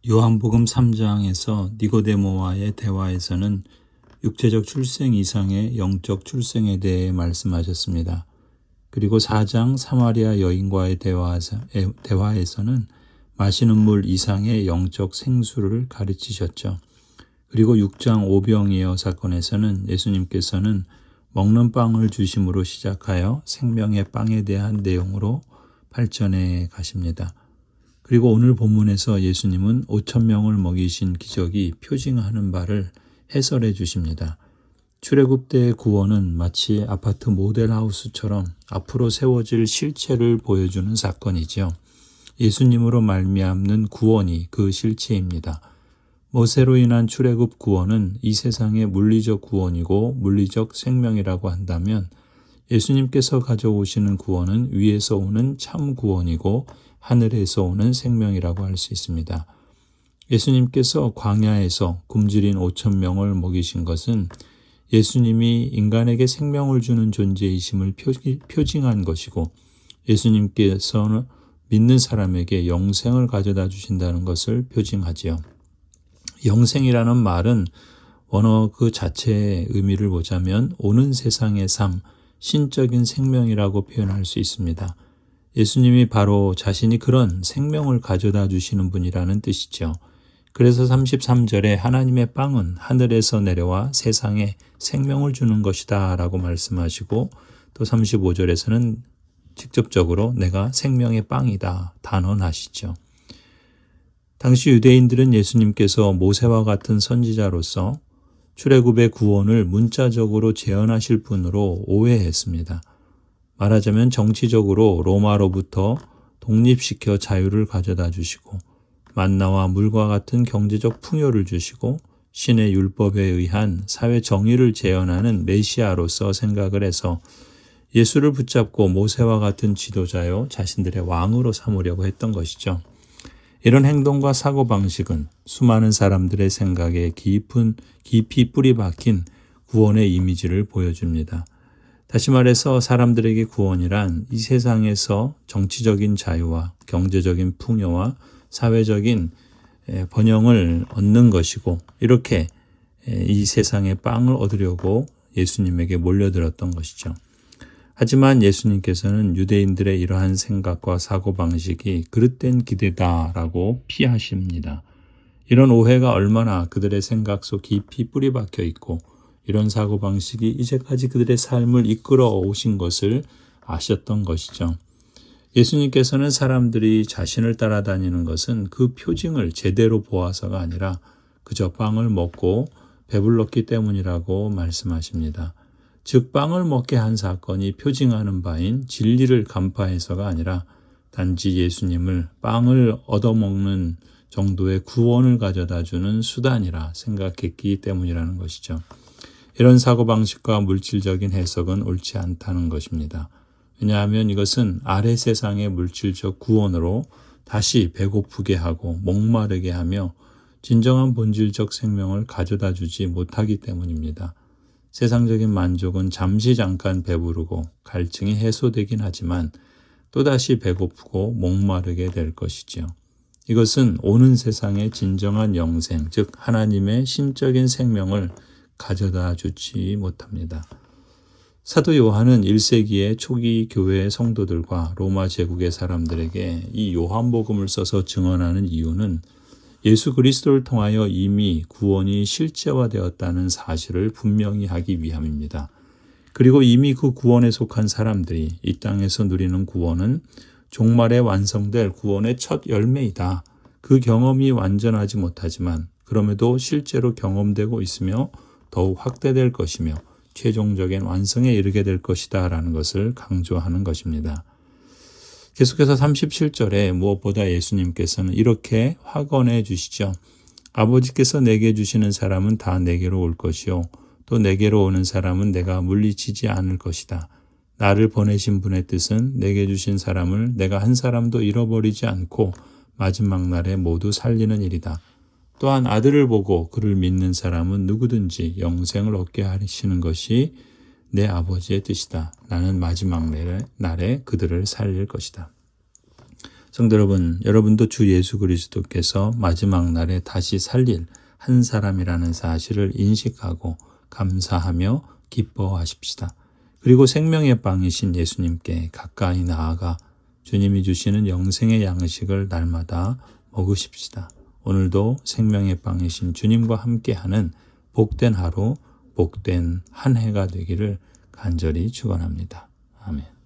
요한복음 3장에서 니고데모와의 대화에서는 육체적 출생 이상의 영적 출생에 대해 말씀하셨습니다. 그리고 4장 사마리아 여인과의 대화에서는 마시는 물 이상의 영적 생수를 가르치셨죠. 그리고 6장 오병이어 사건에서는 예수님께서는 먹는 빵을 주심으로 시작하여 생명의 빵에 대한 내용으로 발전해 가십니다. 그리고 오늘 본문에서 예수님은 5,000명을 먹이신 기적이 표징하는 바를 해설해 주십니다. 출애굽 때의 구원은 마치 아파트 모델하우스처럼 앞으로 세워질 실체를 보여주는 사건이죠. 예수님으로 말미암는 구원이 그 실체입니다. 모세로 인한 출애굽 구원은 이 세상의 물리적 구원이고 물리적 생명이라고 한다면 예수님께서 가져오시는 구원은 위에서 오는 참 구원이고 하늘에서 오는 생명이라고 할 수 있습니다. 예수님께서 광야에서 굶주린 5,000명을 먹이신 것은 예수님이 인간에게 생명을 주는 존재이심을 표징한 것이고 예수님께서는 믿는 사람에게 영생을 가져다 주신다는 것을 표징하지요. 영생이라는 말은 원어 그 자체의 의미를 보자면 오는 세상의 삶, 신적인 생명이라고 표현할 수 있습니다. 예수님이 바로 자신이 그런 생명을 가져다 주시는 분이라는 뜻이죠. 그래서 33절에 하나님의 빵은 하늘에서 내려와 세상에 생명을 주는 것이다 라고 말씀하시고 또 35절에서는 직접적으로 내가 생명의 빵이다 단언하시죠. 당시 유대인들은 예수님께서 모세와 같은 선지자로서 출애굽의 구원을 문자적으로 재현하실 분으로 오해했습니다. 말하자면 정치적으로 로마로부터 독립시켜 자유를 가져다 주시고 만나와 물과 같은 경제적 풍요를 주시고 신의 율법에 의한 사회 정의를 재현하는 메시아로서 생각을 해서 예수를 붙잡고 모세와 같은 지도자요 자신들의 왕으로 삼으려고 했던 것이죠. 이런 행동과 사고방식은 수많은 사람들의 생각에 깊이 뿌리 박힌 구원의 이미지를 보여줍니다. 다시 말해서 사람들에게 구원이란 이 세상에서 정치적인 자유와 경제적인 풍요와 사회적인 번영을 얻는 것이고 이렇게 이 세상의 빵을 얻으려고 예수님에게 몰려들었던 것이죠. 하지만 예수님께서는 유대인들의 이러한 생각과 사고방식이 그릇된 기대다라고 피하십니다. 이런 오해가 얼마나 그들의 생각 속 깊이 뿌리 박혀 있고 이런 사고방식이 이제까지 그들의 삶을 이끌어 오신 것을 아셨던 것이죠. 예수님께서는 사람들이 자신을 따라다니는 것은 그 표징을 제대로 보아서가 아니라 그저 빵을 먹고 배불렀기 때문이라고 말씀하십니다. 즉 빵을 먹게 한 사건이 표징하는 바인 진리를 간파해서가 아니라 단지 예수님을 빵을 얻어먹는 정도의 구원을 가져다주는 수단이라 생각했기 때문이라는 것이죠. 이런 사고방식과 물질적인 해석은 옳지 않다는 것입니다. 왜냐하면 이것은 아래 세상의 물질적 구원으로 다시 배고프게 하고 목마르게 하며 진정한 본질적 생명을 가져다 주지 못하기 때문입니다. 세상적인 만족은 잠깐 배부르고 갈증이 해소되긴 하지만 또다시 배고프고 목마르게 될 것이지요. 이것은 오는 세상의 진정한 영생, 즉 하나님의 신적인 생명을 가져다 주지 못합니다. 사도 요한은 1세기의 초기 교회 성도들과 로마 제국의 사람들에게 이 요한복음을 써서 증언하는 이유는 예수 그리스도를 통하여 이미 구원이 실제화되었다는 사실을 분명히 하기 위함입니다. 그리고 이미 그 구원에 속한 사람들이 이 땅에서 누리는 구원은 종말에 완성될 구원의 첫 열매이다. 그 경험이 완전하지 못하지만 그럼에도 실제로 경험되고 있으며 더욱 확대될 것이며 최종적인 완성에 이르게 될 것이다 라는 것을 강조하는 것입니다. 계속해서 37절에 무엇보다 예수님께서는 이렇게 확언해 주시죠. 아버지께서 내게 주시는 사람은 다 내게로 올 것이요 또 내게로 오는 사람은 내가 물리치지 않을 것이다. 나를 보내신 분의 뜻은 내게 주신 사람을 내가 한 사람도 잃어버리지 않고 마지막 날에 모두 살리는 일이다. 또한 아들을 보고 그를 믿는 사람은 누구든지 영생을 얻게 하시는 것이 내 아버지의 뜻이다. 나는 마지막 날에 그들을 살릴 것이다. 성도 여러분, 여러분도 주 예수 그리스도께서 마지막 날에 다시 살릴 한 사람이라는 사실을 인식하고 감사하며 기뻐하십시다. 그리고 생명의 빵이신 예수님께 가까이 나아가 주님이 주시는 영생의 양식을 날마다 먹으십시다. 오늘도 생명의 빵이신 주님과 함께하는 복된 하루, 복된 한 해가 되기를 간절히 축원합니다. 아멘.